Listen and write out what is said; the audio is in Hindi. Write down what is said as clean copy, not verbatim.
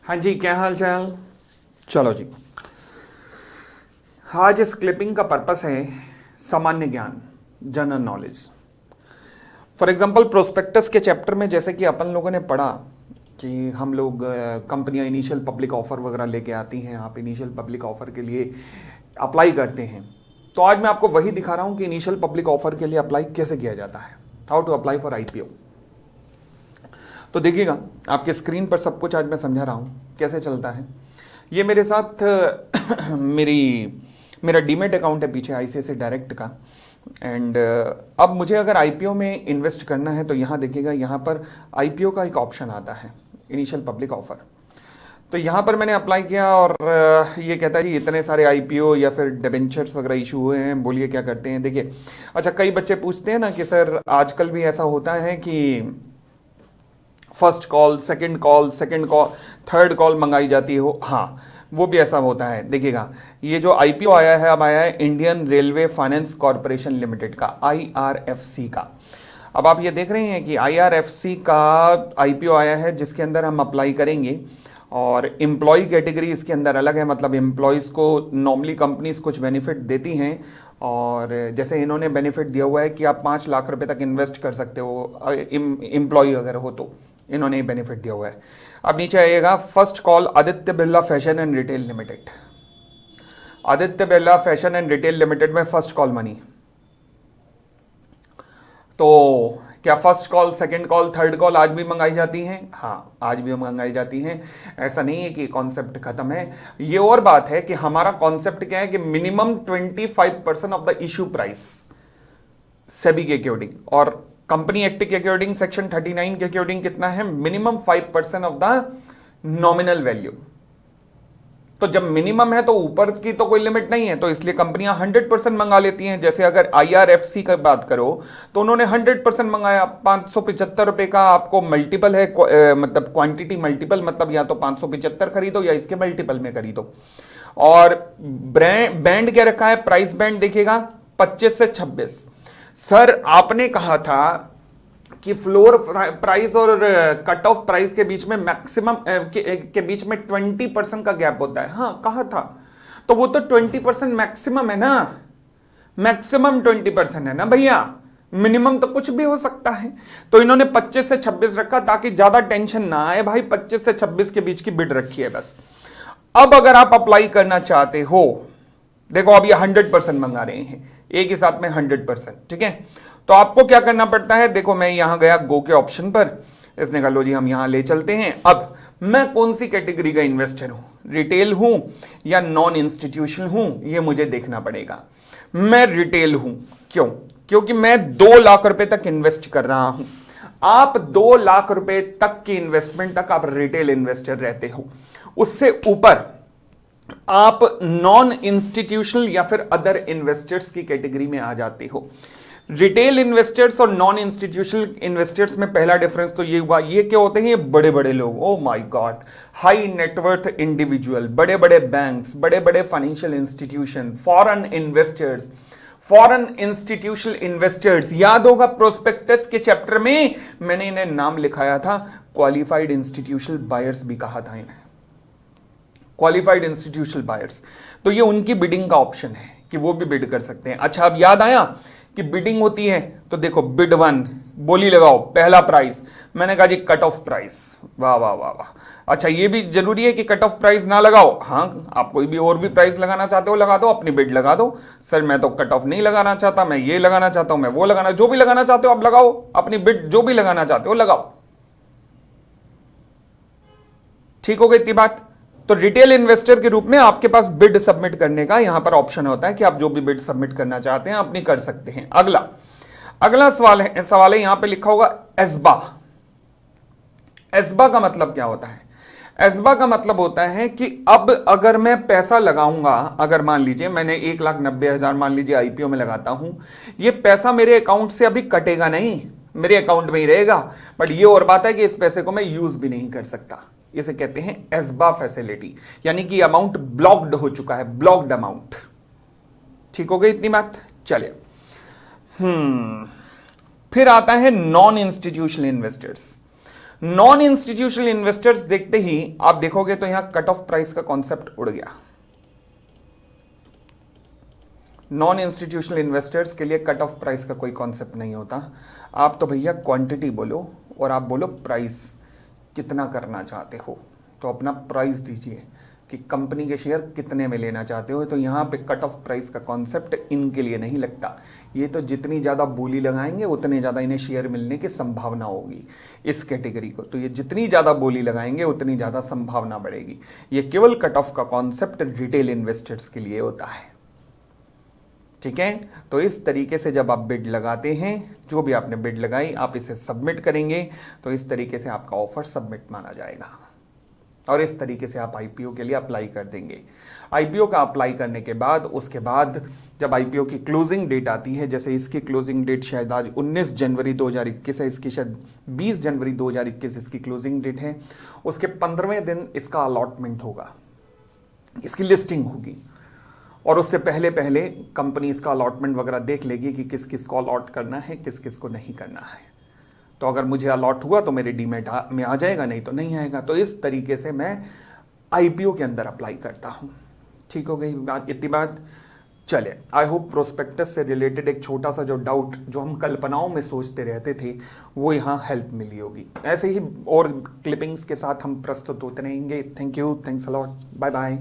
हाँ जी, क्या हाल चाल। चलो जी, आज इस क्लिपिंग का पर्पस है सामान्य ज्ञान, general knowledge. For example prospectus के चैप्टर में जैसे कि अपन लोगों ने पढ़ा कि हम लोग कंपनियां इनिशियल पब्लिक ऑफर वगैरह लेके आती हैं, आप इनिशियल पब्लिक ऑफर के लिए अप्लाई करते हैं। तो आज मैं आपको वही दिखा रहा हूं कि इनिशियल पब्लिक ऑफर के लिए अप्लाई कैसे किया जाता है, how to apply for IPO. तो देखिएगा, आपके स्क्रीन पर सब कुछ आज मैं समझा रहा हूँ कैसे चलता है। ये मेरे साथ मेरा डीमेट अकाउंट है पीछे आईसीआईसीआई डायरेक्ट का। एंड अब मुझे अगर आईपीओ में इन्वेस्ट करना है तो यहाँ देखिएगा, यहाँ पर आईपीओ का एक ऑप्शन आता है, इनिशियल पब्लिक ऑफर। तो यहाँ पर मैंने अप्लाई किया और ये कहता है कि इतने सारे आईपीओ या फिर डिबेंचर्स वगैरह इशू हुए हैं, बोलिए क्या करते हैं। देखिए, अच्छा, कई बच्चे पूछते हैं ना कि सर आजकल भी ऐसा होता है कि first call, second call, third call मंगाई जाती हो। हाँ, वो भी ऐसा होता है। देखिएगा, ये जो आईपीओ आया है, अब आया है Indian railway finance corporation limited का, आईआरएफसी का। अब आप ये देख रहे हैं कि आईआरएफसी का आईपीओ आया है जिसके अंदर हम अप्लाई करेंगे। और एम्प्लॉय कैटेगरी इसके अंदर अलग है, मतलब एम्प्लॉयज़ को नॉर्मली कंपनीज कुछ बेनिफिट देती हैं। और जैसे इन्होंने बेनिफिट दिया हुआ है कि आप 5 लाख रुपए तक इन्वेस्ट कर सकते हो एम्प्लॉय अगर हो तो, इन्होंने ही बेनिफिट दिया हुआ है। अब नीचे आइएगा, first call Aditya Birla fashion and retail limited. Aditya Birla fashion and retail limited में फर्स्ट कॉल मनी। तो क्या first call, second call, third call आज भी मंगाई जाती हैं? हाँ, आज भी मंगाई जाती हैं। ऐसा नहीं है कि कॉन्सेप्ट खत्म है। ये और बात है कि हमारा कॉन्सेप्ट क्या है कि minimum 25% of the issue price SEBI के अकॉर्डिंग और कंपनी एक्ट के अकॉर्डिंग सेक्शन 39 के अकॉर्डिंग कितना है, minimum 5% of the nominal value. तो जब मिनिमम है तो ऊपर की तो कोई लिमिट नहीं है, तो इसलिए कंपनियां 100% मंगा लेती हैं। जैसे अगर आईआरएफसी की बात करो तो उन्होंने 100% मंगाया। 575 रुपए का आपको मल्टीपल है, मतलब क्वांटिटी मल्टीपल, मतलब या तो 575 खरीदो या इसके मल्टीपल में खरीदो। और बैंड क्या रखा है, प्राइस बैंड देखिएगा 25 से 26। सर आपने कहा था कि फ्लोर प्राइस और कट ऑफ प्राइस के बीच में मैक्सिमम के बीच में 20% का गैप होता है। हाँ, कहा था। तो वो तो 20% मैक्सिमम है ना, मैक्सिमम 20% है ना भैया, मिनिमम तो कुछ भी हो सकता है। तो इन्होंने 25 से 26 रखा ताकि ज्यादा टेंशन ना आए भाई, 25 से 26 के बीच की बिड रखी है बस। अब अगर आप अप्लाई करना चाहते हो, देखो अब ये 100% मंगा रहे हैं एक ही साथ में 100%, ठीक है। तो आपको क्या करना पड़ता है, देखो मैं यहां गया गो के ऑप्शन पर, इसने कहा लो जी हम यहां ले चलते हैं। अब मैं कौन सी कैटेगरी का इन्वेस्टर हूं, रिटेल हूं या नॉन इंस्टीट्यूशनल हूं, यह मुझे देखना पड़ेगा। मैं रिटेल हूं, क्यों? क्योंकि मैं 2 लाख रुपए तक इन्वेस्ट कर रहा हूं। आप 2 लाख रुपए तक की इन्वेस्टमेंट तक आप रिटेल इन्वेस्टर रहते हो। उससे ऊपर आप नॉन इंस्टीट्यूशनल या फिर अदर इन्वेस्टर्स की कैटेगरी में आ जाते हो। रिटेल इन्वेस्टर्स और नॉन इंस्टीट्यूशनल इन्वेस्टर्स में पहला डिफरेंस तो ये हुआ, ये क्या होते हैं, ये बड़े बड़े लोग, oh my God, high net worth individual, बड़े बड़े बैंक्स, बड़े बड़े financial institution, foreign investors, foreign institutional investors. याद होगा प्रोस्पेक्टस के चैप्टर में मैंने इन्हें नाम लिखाया था, क्वालिफाइड इंस्टीट्यूशनल बायर्स भी कहा था इन्हें, क्वालिफाइड इंस्टीट्यूशनल बायर्स। तो ये उनकी बिडिंग का ऑप्शन है कि वो भी बिड कर सकते हैं। अच्छा, अब याद आया कि बिडिंग होती है, तो देखो बिड 1, बोली लगाओ, पहला प्राइस, मैंने कहा जी कट ऑफ प्राइस। वाह वाह वाह वाह। अच्छा, ये भी जरूरी है कि कट ऑफ प्राइस ना लगाओ, हाँ आप कोई भी और भी प्राइस लगाना चाहते हो लगा दो, अपनी बिड लगा दो। सर मैं तो कट ऑफ नहीं लगाना चाहता, मैं ये लगाना चाहता हूं, मैं वो लगाना, जो भी लगाना चाहते हो आप लगाओ, अपनी बिड जो भी लगाना चाहते हो लगाओ। ठीक हो गई इतनी बात। तो रिटेल इन्वेस्टर के रूप में आपके पास बिड सबमिट करने का यहां पर ऑप्शन होता है कि आप जो भी बिड सबमिट करना चाहते हैं अपनी कर सकते हैं। अगला सवाल है यहां पे लिखा होगा एस्बा। एस्बा का मतलब क्या होता है? एस्बा का मतलब होता है कि अब अगर मैं पैसा लगाऊंगा, अगर मान लीजिए मैंने 1,90,000 मान लीजिए आईपीओ में लगाता हूं, ये पैसा मेरे अकाउंट से अभी कटेगा नहीं, मेरे अकाउंट में ही रहेगा। बट ये और बात है कि इस पैसे को मैं यूज भी नहीं कर सकता। इसे कहते हैं एस्बा फैसिलिटी, यानी कि अमाउंट ब्लॉक्ड हो चुका है, ब्लॉक्ड अमाउंट। ठीक हो गई इतनी बात। चलिए, फिर आता है non institutional investors. Non institutional investors देखते ही आप देखोगे तो यहां कट ऑफ प्राइस का कॉन्सेप्ट उड़ गया। नॉन इंस्टीट्यूशनल इन्वेस्टर्स के लिए कट ऑफ प्राइस का कोई कॉन्सेप्ट नहीं होता। आप तो भैया क्वांटिटी बोलो और आप बोलो प्राइस कितना करना चाहते हो, तो अपना प्राइस दीजिए कि कंपनी के शेयर कितने में लेना चाहते हो। तो यहाँ पे कट ऑफ प्राइस का कॉन्सेप्ट इनके लिए नहीं लगता। ये तो जितनी ज़्यादा बोली लगाएंगे उतने ज़्यादा इन्हें शेयर मिलने की संभावना होगी इस कैटेगरी को। तो ये जितनी ज़्यादा बोली लगाएंगे उतनी ज़्यादा संभावना बढ़ेगी। ये केवल कट ऑफ का कॉन्सेप्ट रिटेल इन्वेस्टर्स के लिए होता है। ठीक है, तो इस तरीके से जब आप बिड लगाते हैं, जो भी आपने बिड लगाई आप इसे सबमिट करेंगे, तो इस तरीके से आपका ऑफर सबमिट माना जाएगा और इस तरीके से आप आईपीओ के लिए अप्लाई कर देंगे। आईपीओ का अप्लाई करने के बाद उसके बाद जब आईपीओ की क्लोजिंग डेट आती है, जैसे इसकी क्लोजिंग डेट शायद आज 19 जनवरी 2021 है, इसकी शायद 20 जनवरी 2021 इसकी क्लोजिंग डेट है। उसके 15वें दिन इसका अलॉटमेंट होगा, इसकी लिस्टिंग होगी और उससे पहले पहले कंपनी इसका अलॉटमेंट वगैरह देख लेगी कि किस किस को अलॉट करना है, किस किस को नहीं करना है। तो अगर मुझे अलॉट हुआ तो मेरे डीमैट में आ जाएगा, नहीं तो नहीं आएगा। तो इस तरीके से मैं आईपीओ के अंदर अप्लाई करता हूं। ठीक हो गई बात, इतनी बात। चले, आई होप प्रोस्पेक्टस से रिलेटेड एक छोटा सा जो डाउट जो हम कल्पनाओं में सोचते रहते थे वो यहाँ हेल्प मिली होगी। ऐसे ही और क्लिपिंग्स के साथ हम प्रस्तुत होते रहेंगे। Thank you, thanks a lot, bye bye.